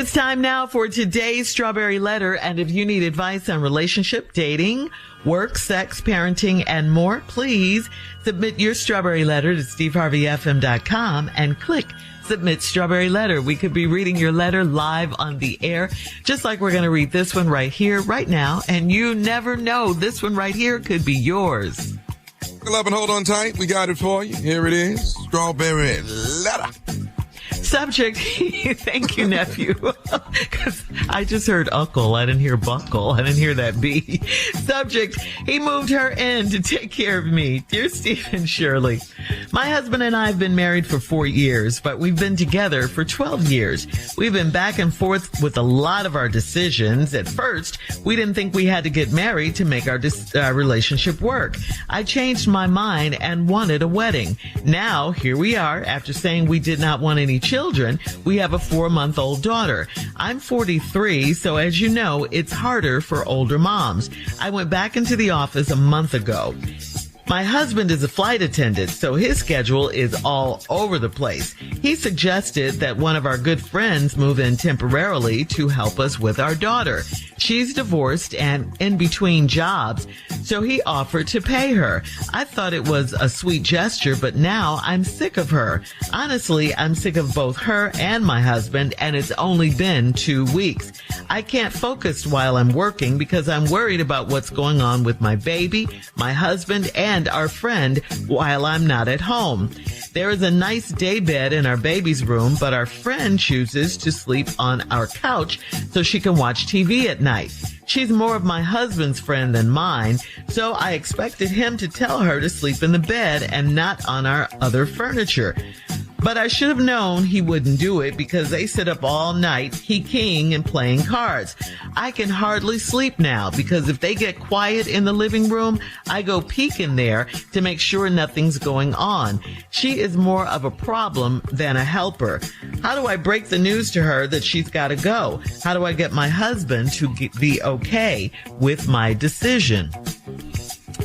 is time now for today's Strawberry Letter. And if you need advice on relationship, dating, work, sex, parenting, and more, please submit your Strawberry Letter to steveharveyfm.com and click Submit Strawberry Letter. We could be reading your letter live on the air, just like we're going to read this one right here, right now. And you never know, this one right here could be yours. Buckle up and hold on tight. We got it for you. Here it is. Strawberry Letter. Subject, thank you, nephew. Because I just heard uncle. I didn't hear buckle. I didn't hear that B. Subject, he moved her in to take care of me. Dear Steve and Shirley, my husband and I have been married for 4 years, but we've been together for 12 years. We've been back and forth with a lot of our decisions. At first, we didn't think we had to get married to make our relationship work. I changed my mind and wanted a wedding. Now, here we are. After saying we did not want any children, we have a 4-month-old daughter. I'm 43, so as you know, it's harder for older moms. I went back into the office a month ago. My husband is a flight attendant, so his schedule is all over the place. He suggested that one of our good friends move in temporarily to help us with our daughter. She's divorced and in between jobs, so he offered to pay her. I thought it was a sweet gesture, but now I'm sick of her. Honestly, I'm sick of both her and my husband, and it's only been 2 weeks. I can't focus while I'm working because I'm worried about what's going on with my baby, my husband, and our friend while I'm not at home. There is a nice day bed in our baby's room, but our friend chooses to sleep on our couch so she can watch TV at night. She's more of my husband's friend than mine, so I expected him to tell her to sleep in the bed and not on our other furniture. But I should have known he wouldn't do it because they sit up all night, keying and playing cards. I can hardly sleep now because if they get quiet in the living room, I go peek in there to make sure nothing's going on. She is more of a problem than a helper. How do I break the news to her that she's got to go? How do I get my husband to be okay with my decision?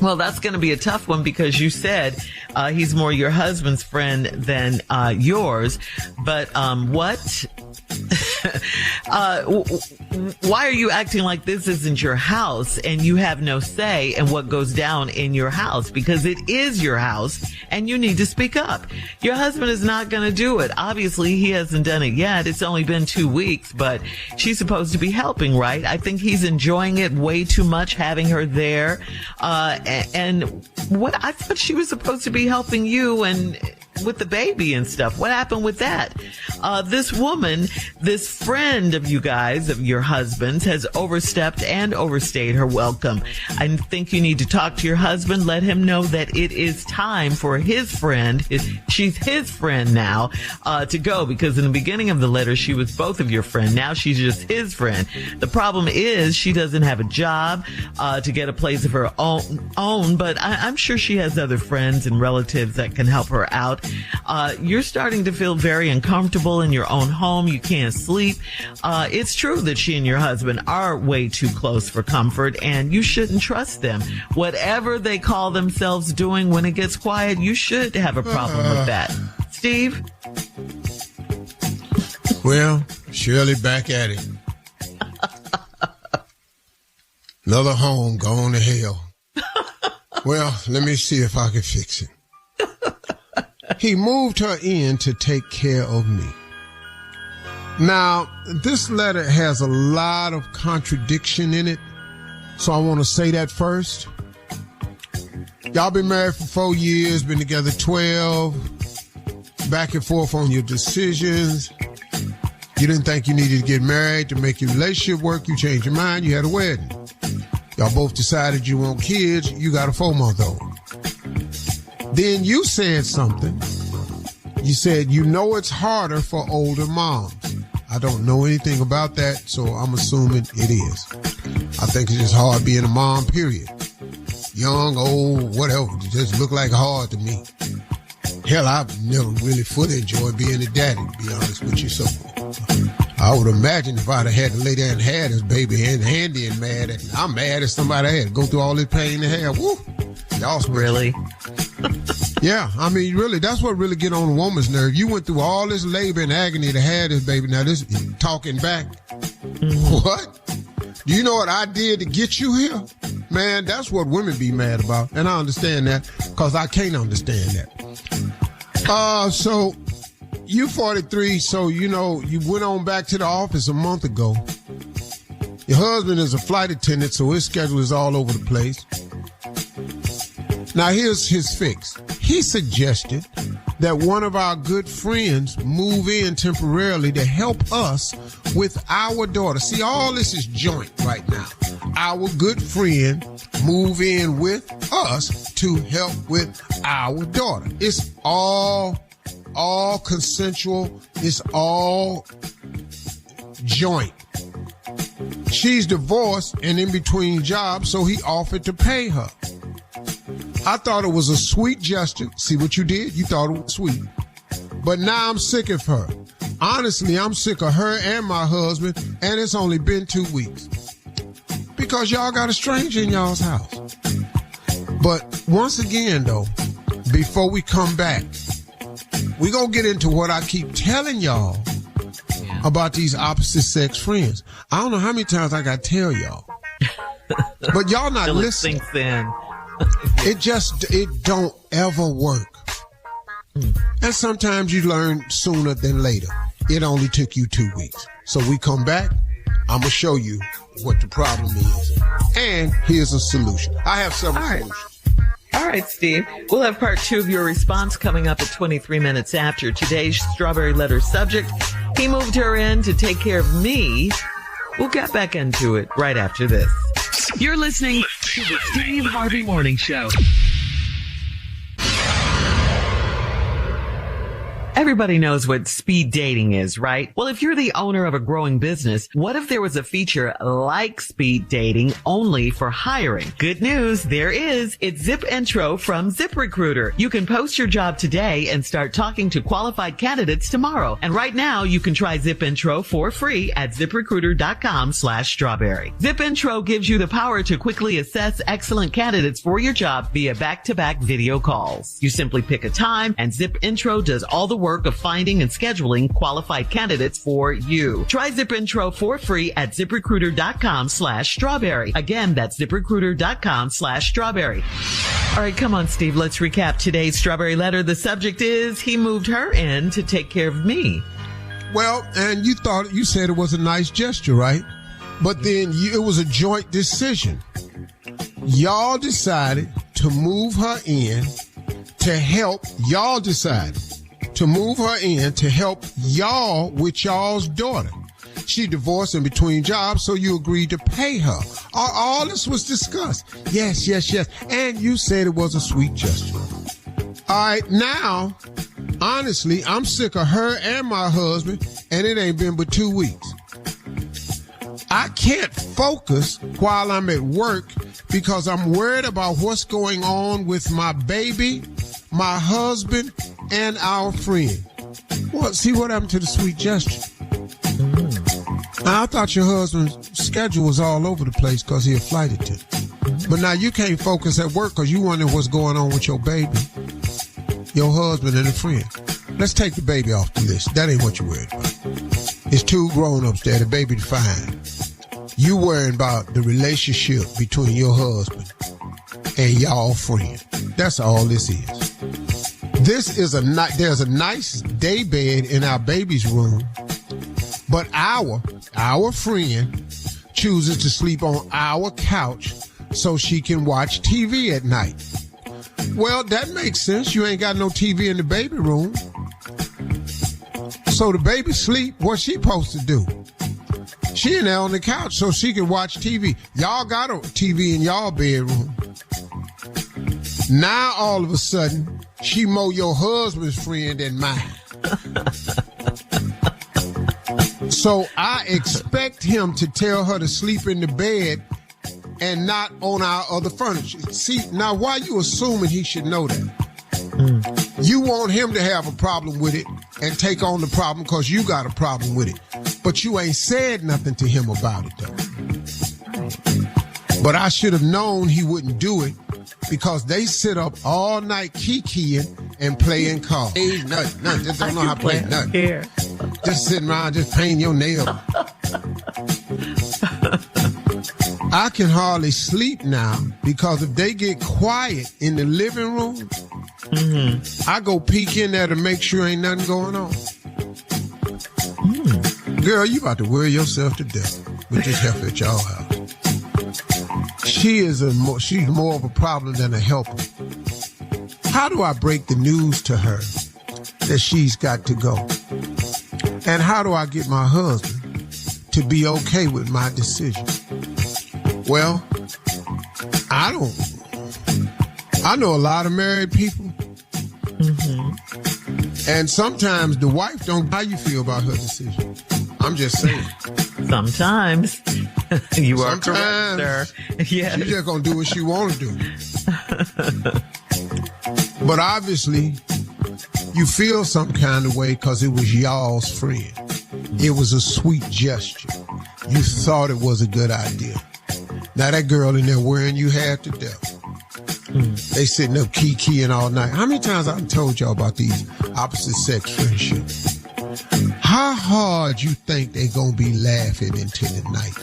Well, that's going to be a tough one because you said he's more your husband's friend than yours. But what? Why are you acting like this isn't your house and you have no say in what goes down in your house? Because it is your house and you need to speak up. Your husband is not going to do it. Obviously, he hasn't done it yet. It's only been 2 weeks, but she's supposed to be helping, right? I think he's enjoying it way too much having her there. And what I thought she was supposed to be helping you and with the baby and stuff. What happened with that? This woman, this friend of you guys, of your husband's, has overstepped and overstayed her welcome. I think you need to talk to your husband, let him know that it is time for his friend, she's his friend now, to go, because in the beginning of the letter, she was both of your friend. Now she's just his friend. The problem is she doesn't have a job to get a place of her own, but I'm sure she has other friends and relatives that can help her out. You're starting to feel very uncomfortable in your own home. You can't sleep. It's true that she and your husband are way too close for comfort, and you shouldn't trust them. Whatever they call themselves doing when it gets quiet, you should have a problem with that. Steve? Well, Shirley back at it. Another home gone to hell. Well, let me see if I can fix it. He moved her in to take care of me. Now, this letter has a lot of contradiction in it, so I want to say that first. Y'all been married for 4 years, been together 12, back and forth on your decisions. You didn't think you needed to get married to make your relationship work. You changed your mind. You had a wedding. Y'all both decided you want kids. You got a 4-month-old. Then you said something. You said, you know it's harder for older moms. I don't know anything about that, so I'm assuming it is. I think it's just hard being a mom, period. Young, old, whatever. It just look like hard to me. Hell, I've never really fully enjoyed being a daddy, to be honest with you. So I would imagine if I'd have had to lay there and have this baby and handy and mad at, I'm mad at somebody I had to go through all this pain and have. Woo! Y'all special. Really? Yeah, I mean, really, that's what really get on a woman's nerve. You went through all this labor and agony to have this baby. Now this talking back. What? Do you know what I did to get you here? Man, that's what women be mad about. And I understand that because I can't understand that. So you 43, so you went on back to the office a month ago. Your husband is a flight attendant, so his schedule is all over the place. Now here's his fix. He suggested that one of our good friends move in temporarily to help us with our daughter. See, all this is joint right now. Our good friend move in with us to help with our daughter. It's all consensual. It's all joint. She's divorced and in between jobs, so he offered to pay her. I thought it was a sweet gesture. See what you did? You thought it was sweet. But now I'm sick of her. Honestly, I'm sick of her and my husband, and it's only been 2 weeks. Because y'all got a stranger in y'all's house. But once again, though, before we come back, we're going to get into what I keep telling y'all about these opposite sex friends. I don't know how many times I got to tell y'all. But y'all not listening. Sinks in. It don't ever work. And sometimes you learn sooner than later. It only took you 2 weeks. So we come back, I'm going to show you what the problem is. And here's a solution. I have several solutions. All right, Steve. We'll have part 2 of your response coming up at 23 minutes after today's Strawberry Letter subject. He moved her in to take care of me. We'll get back into it right after this. You're listening to the Steve Harvey Morning Show. Everybody knows what speed dating is, right? Well, if you're the owner of a growing business, what if there was a feature like speed dating only for hiring? Good news, there is. It's Zip Intro from ZipRecruiter. You can post your job today and start talking to qualified candidates tomorrow. And right now, you can try Zip Intro for free at ZipRecruiter.com/strawberry. Zip Intro gives you the power to quickly assess excellent candidates for your job via back-to-back video calls. You simply pick a time and Zip Intro does all the work of finding and scheduling qualified candidates for you. Try Zip Intro for free at ZipRecruiter.com/strawberry. Again, that's ZipRecruiter.com/strawberry. All right, come on, Steve. Let's recap today's Strawberry Letter. The subject is, he moved her in to take care of me. Well, and you said it was a nice gesture, right? But then it was a joint decision. Y'all decided to move her in to help. Y'all decided to move her in to help y'all with y'all's daughter. She divorced in between jobs, so you agreed to pay her. All this was discussed. Yes. And you said it was a sweet gesture. All right, now, honestly, I'm sick of her and my husband, and it ain't been but 2 weeks. I can't focus while I'm at work because I'm worried about what's going on with my baby, my husband, and our friend. Well, see what happened to the sweet gesture? Now, I thought your husband's schedule was all over the place because he a flight attendant. But now you can't focus at work because you wonder what's going on with your baby, your husband, and a friend. Let's take the baby off the list. That ain't what you're worried about. It's 2 grown-ups there, the baby's fine. You worrying about the relationship between your husband and y'all friend. That's all this is. There's a nice day bed in our baby's room, but our friend chooses to sleep on our couch so she can watch TV at night. Well, that makes sense. You ain't got no TV in the baby room. So the baby sleep, what's she supposed to do? She in there on the couch so she can watch TV. Y'all got a TV in y'all bedroom. Now all of a sudden, she more your husband's friend than mine. So I expect him to tell her to sleep in the bed and not on our other furniture. See, now why you assuming he should know that? You want him to have a problem with it and take on the problem because you got a problem with it. But you ain't said nothing to him about it, though. But I should have known he wouldn't do it because they sit up all night kikiing and playing cards. Hey, nothing. Just don't know how to play nothing. Here. Just sitting around, just painting your nails. I can hardly sleep now because if they get quiet in the living room, I go peek in there to make sure ain't nothing going on. Girl, you about to worry yourself to death with this heifer at y'all house. She's more of a problem than a helper. How do I break the news to her that she's got to go? And how do I get my husband to be okay with my decision? Well, I know a lot of married people. And sometimes the wife don't know how you feel about her decision. I'm just saying. Sometimes. You are correct, sir. Yes. She's just going to do what she want to do. But obviously, you feel some kind of way because it was y'all's friend. It was a sweet gesture. You thought it was a good idea. Now that girl in there wearing you half to death. They sitting up kikiing all night. How many times I've told y'all about these opposite sex friendships? How hard you think they gonna be laughing into the night?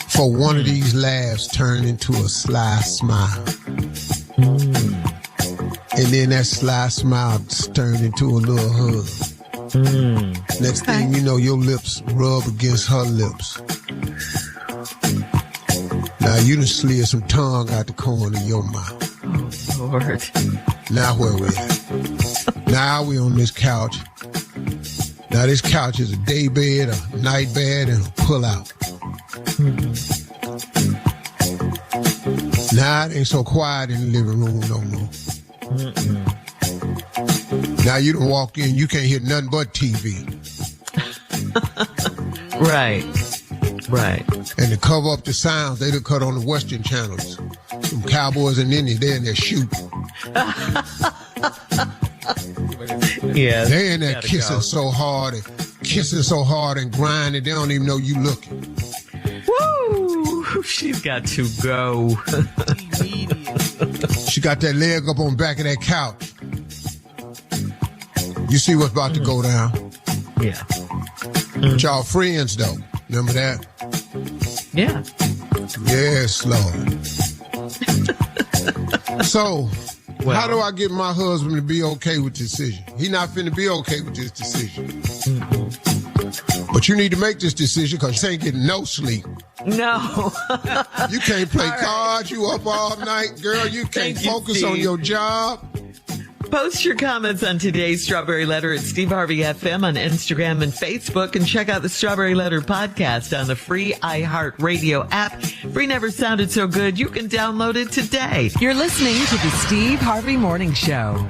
For one of these laughs turn into a sly smile. And then that sly smile turned into a little hug. Next thing you know, your lips rub against her lips. Now you done slid some tongue out the corner of your mouth. Oh, Lord. Now where we at? Now we on this couch. Now this couch is a day bed, a night bed, and a pull-out. Now it ain't so quiet in the living room no more. Now you done walk in, you can't hear nothing but TV. Right. And to cover up the sounds, they done cut on the Western channels. Some cowboys and Indians, they in there shooting. Yeah. They in there kissing so hard and grinding, they don't even know you looking. Woo! She's got to go. She got that leg up on the back of that couch. You see what's about to go down. Yeah. But y'all friends, though. Remember that? Yeah. Yes, Lord. So, how do I get my husband to be okay with the decision? He not finna be okay with this decision. But you need to make this decision because you ain't getting no sleep. No. You can't play cards. You up all night, girl. You can't focus on your job. Post your comments on today's Strawberry Letter at Steve Harvey FM on Instagram and Facebook, and check out the Strawberry Letter podcast on the free iHeartRadio app. Free never sounded so good. You can download it today. You're listening to the Steve Harvey Morning Show.